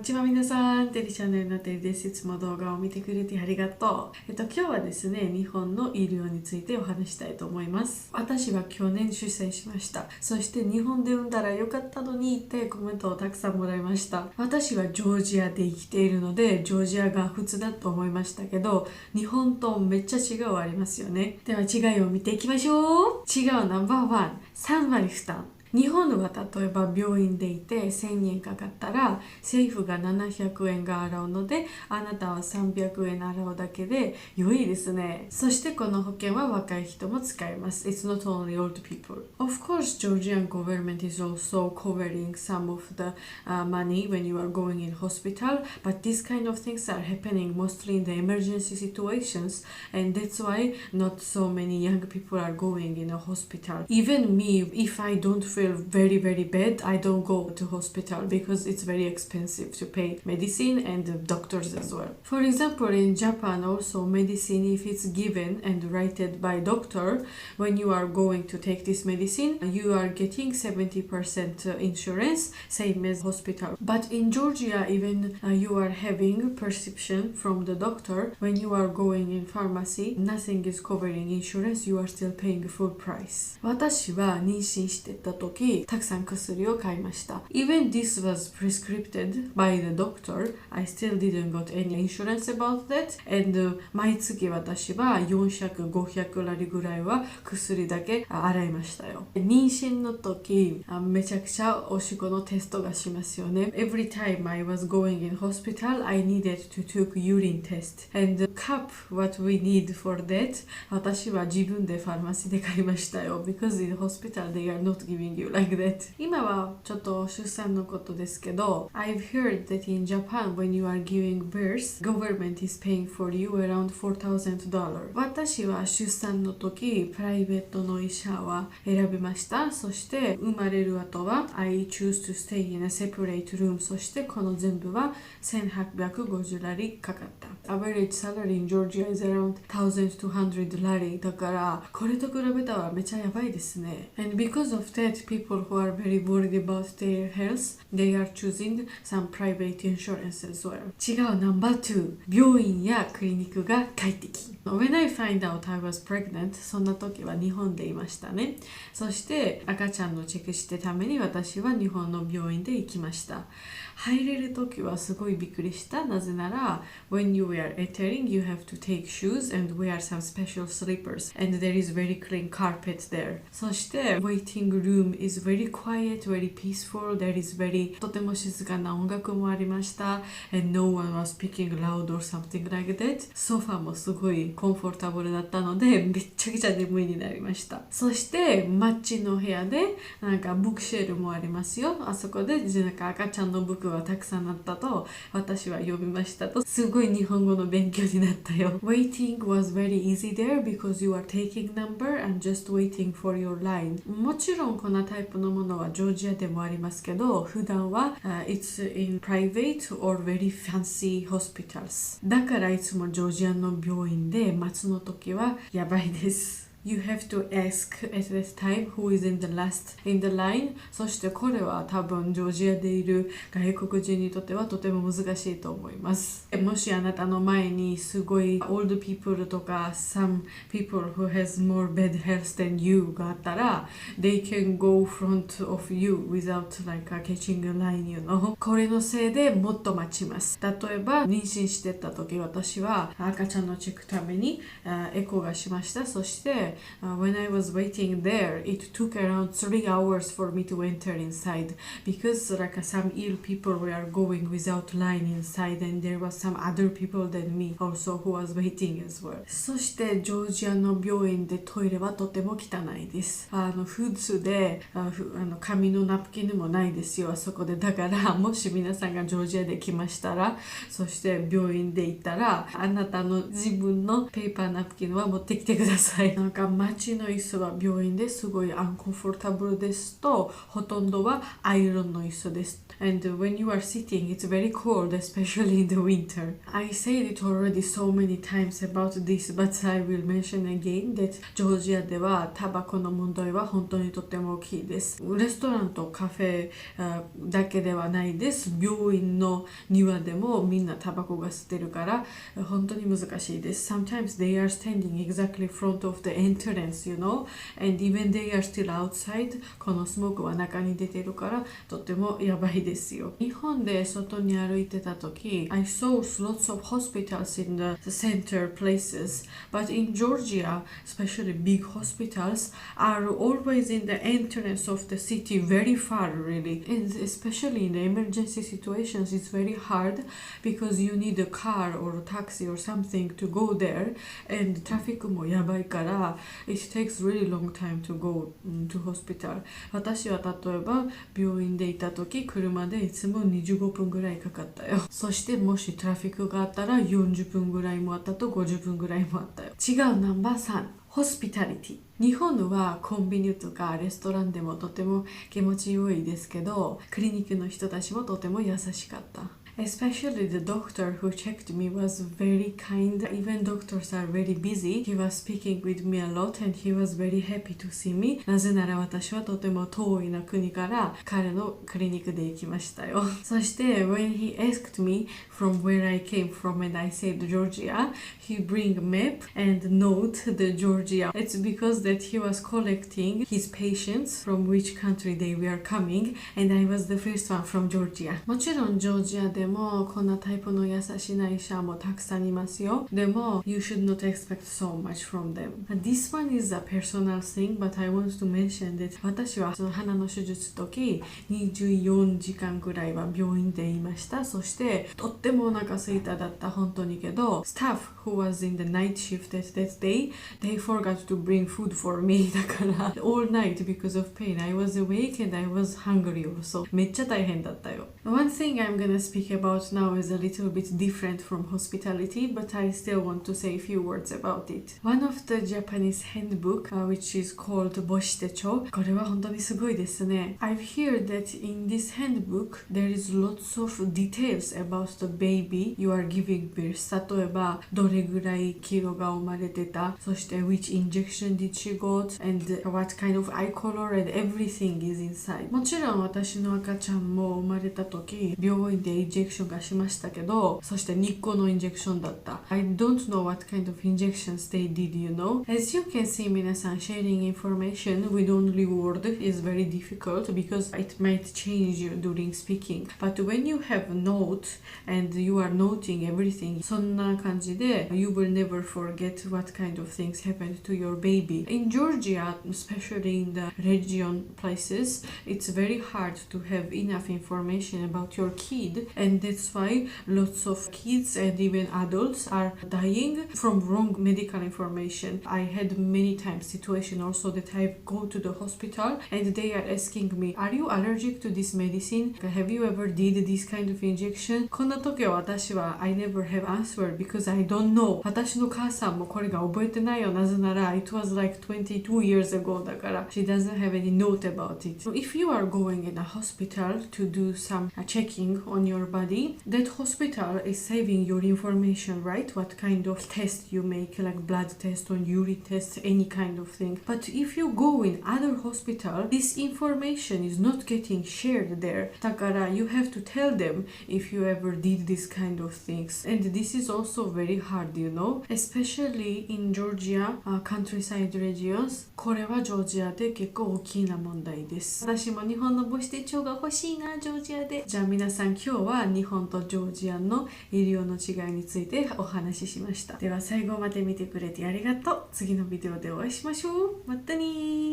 にちは皆さん、テリちゃんねるのテリです。いつも動画を見てくれてありがとう。今日はですね、日本の医療についてお話したいと思います。私は去年出産しました。そして日本で産んだらよかったのにってコメントをたくさんもらいました。私はジョージアで生きているので、ジョージアが普通だと思いましたけど、日本とめっちゃ違いありますよね。では違いを見ていきましょう。違うナンバーワン、3割負担。日本は例えば病院でいて1000円かかったら政府が700円が払うのであなたは300円払うだけで良いですね。そしてこの保険は若い人も使えます。It's not only old people. Of course, Georgian government is also covering some of the money when you are going in hospital, but these kind of things are happening mostly in the emergency situations, and that's why not so many young people are going in a hospital. Even me, if I don't feel very bad, I don't go to hospital because it's very expensive to pay medicine and doctors as well. For example, in Japan also medicine, if it's given and rated by doctor, when you are going to take this medicine, you are getting 70% insurance, same as hospital. But in Georgia, even you are having prescription from the doctor, when you are going in pharmacy, nothing is covering insurance, you are still paying full price. 私は妊娠してた時たくさん薬を買いました。Even this was prescribed by the doctor, I still didn't got any insurance about that. And 毎月私は400、500ラリぐらいは薬だけ洗いましたよ。妊娠の時、めちゃくちゃおしっこのテストがしますよね。Every time I was going in hospital, I needed to take urine test. And the cup, what we need for that, 私は自分でファーマシーで買いましたよ。Because in hospital, they are not giving you like that. 今はちょっと出産のことですけど I've heard that in Japan when you are giving birth, government is paying for you around $4,000. 私は出産の時プライベートの医者は選びました。そして生まれる後は I choose to stay in a separate room. そしてこの全部は1850ラリかかった。Average salary in Georgia is around 1200ラリだからこれと比べたらめちゃやばいですね。And because of that, people who are very worried about their health, they are choosing some private insurance as well. 違うナンバー2、病院やクリニックが快適。When I find out I was pregnant, そんな時は日本でいましたね。そして赤ちゃんのチェックしてために私は日本の病院で行きました。入れる時はすごいびっくりした。なぜなら When you are entering, you have to take shoes and wear some special slippers, and there is very clean carpet there. そして waiting room is very quiet, very peaceful. There is very とても静かな音楽もありました。And no one was speaking loud or something like that. ソファもすごいコンフォータブルだったのでめっちゃくちゃ眠いになりました。そしてマッチの部屋でなんかブックシェルもありますよ。あそこでなんか赤ちゃんのブックはたくさんあったと私は読みましたとすごい日本語の勉強になったよ。Waiting was very easy there because you are taking number and just waiting for your line. もちろんこんなタイプのものはジョージアでもありますけど普段は、It's in private or very fancy hospitals. だからいつもジョージアの病院で待つの時はやばいです。You have to ask at this time who is in the last in the line. そしてこれは多分ジョージアでいる外国人にとってはとても難しいと思います。もしあなたの前にすごい old people とか some people who has more bad health than you があったら they can go front of you without like catching a line, you know. これのせいでもっと待ちます。例えば妊娠してた時私は赤ちゃんのチェックためにエコーがしました。そしてwhen I was waiting there, it took around 3 hours for me to enter inside because like some ill people were going without line inside and there was some other people than me also who was waiting as well. そしてジョージアの病院でトイレはとても汚いです。普通で紙のナプキンもないですよあそこで。だからもし皆さんがジョージアで来ましたらそして病院で行ったらあなたの自分のペーパーナプキンは持ってきてください。なんかか街の椅子は病院ですごいアンコンフォータブルですと、ほとんどはアイロンの椅子です。And when you are sitting, it's very cold, especially in the winter. I said it already so many times about this, but I will mention again that ジョージアではタバコの問題は本当にとっても大きいです。レストランとカフェだけではないです。病院の庭でもみんなタバコが吸ってるから本当に難しいです。Sometimes they are standing exactly in front of the entrance, you know, and even they are still outside. このスモークは中に出てるからとってもやばいですよ。日本で外に歩いてた時 I saw lots of hospitals in the center places, but in Georgia, especially big hospitals are always in the entrance of the city, very far really, and especially in the emergency situations it's very hard because you need a car or a taxi or something to go there, and traffic もやばいから it takes really long time to go to hospital. 私は例えば病院でいた時車でいつも25分ぐらいかかったよ。そしてもしトラフィックがあったら40分ぐらいもあったと50分ぐらいもあったよ。違う。ナンバー3、ホスピタリティ。日本はコンビニとかレストランでもとても気持ちよいですけど、クリニックの人たちもとても優しかった。Especially the doctor who checked me was very kind. Even doctors are very busy. He was speaking with me a lot and he was very happy to see me. なぜなら私はとても遠いな国から彼のクリニックで行きましたよ。そして when he asked me from where I came from and I said Georgia, he bring map and note the Georgia. It's because that he was collecting his patients from which country they were coming and I was the first one from Georgia. もちろんジョージアでもこんなタイプの優しい医者もたくさんいますよ。でも you should not expect so much from them. This one is a personal thing, but I want to mention that 私はその鼻の手術時24時間ぐらいは病院でいました。そしてとってもお腹空いただった本当にけど staff who was in the night shift that day, they forgot to bring food for me. だから all night because of pain I was awake and I was hungry also. めっちゃ大変だったよ。One thing I'm gonna speak about now is a little bit different from hospitality, but I still want to say a few words about it. One of the Japanese handbook, which is called Boshitecho, これは本当にすごいですね。I've heard that in this handbook there is lots of details about the baby you are giving birth. 例えばどれぐらいキロが生まれてた、そして which injection did she got and what kind of eye color and everything is inside. もちろん私の赤ちゃんも生まれた時病院でインジェクションがしましたけど、そして日光のインジェクションだった。I don't know what kind of injections they did, you know. As you can see, 皆さん sharing information with only word is very difficult because it might change you during speaking. But when you have a note and you are noting everything, そんな感じで you will never forget what kind of things happened to your baby. In Georgia, especially in the region places, it's very hard to have enough information about your kid, and that's why lots of kids and even adults are dying from wrong medical information. I had many times situation also that I go to the hospital and they are asking me, are you allergic to this medicine? Have you ever did this kind of injection? こんな時は私は I never have answered because I don't know. 私の母さんもこれが覚えてないよ。なぜなら it was like 22 years ago だから she doesn't have any note about it. So if you are going in a hospital to do some checking on your body, that hospital is saving your information, right? What kind of test you make, like blood test or urine test, any kind of thing. But if you go in other hospital, this information is not getting shared there. だから you have to tell them if you ever did this kind of things. And this is also very hard, you know, especially in Georgia, countryside regions. これはジョージアで結構大きな問題です。私も日本の母子手帳が欲しいな、ジョージアで。じゃあ皆さん、今日は日本とジョージアの医療の違いについてお話ししました。では最後まで見てくれてありがとう。次のビデオでお会いしましょう。またねー。